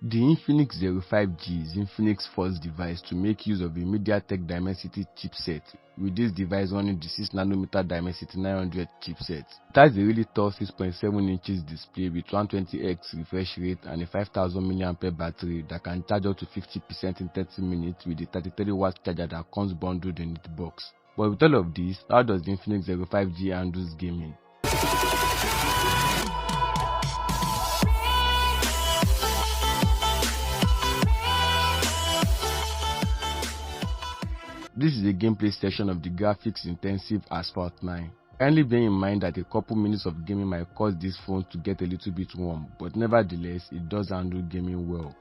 The Infinix 05G is Infinix's first device to make use of a MediaTek Dimensity chipset, with this device running the 6nm Dimensity 900 chipset. It has a really tall 6.7 inches display with 120Hz refresh rate and a 5000 mAh battery that can charge up to 50% in 30 minutes with a 33W charger that comes bundled in the box. But with all of this, how does the Infinix 05G handle gaming? This is a gameplay section of the graphics intensive Asphalt 9. Kindly bear in mind that a couple minutes of gaming might cause this phone to get a little bit warm, but nevertheless it does handle gaming well.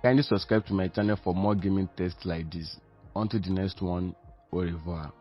Kindly subscribe to my channel for more gaming tests like this. Until the next one, au revoir.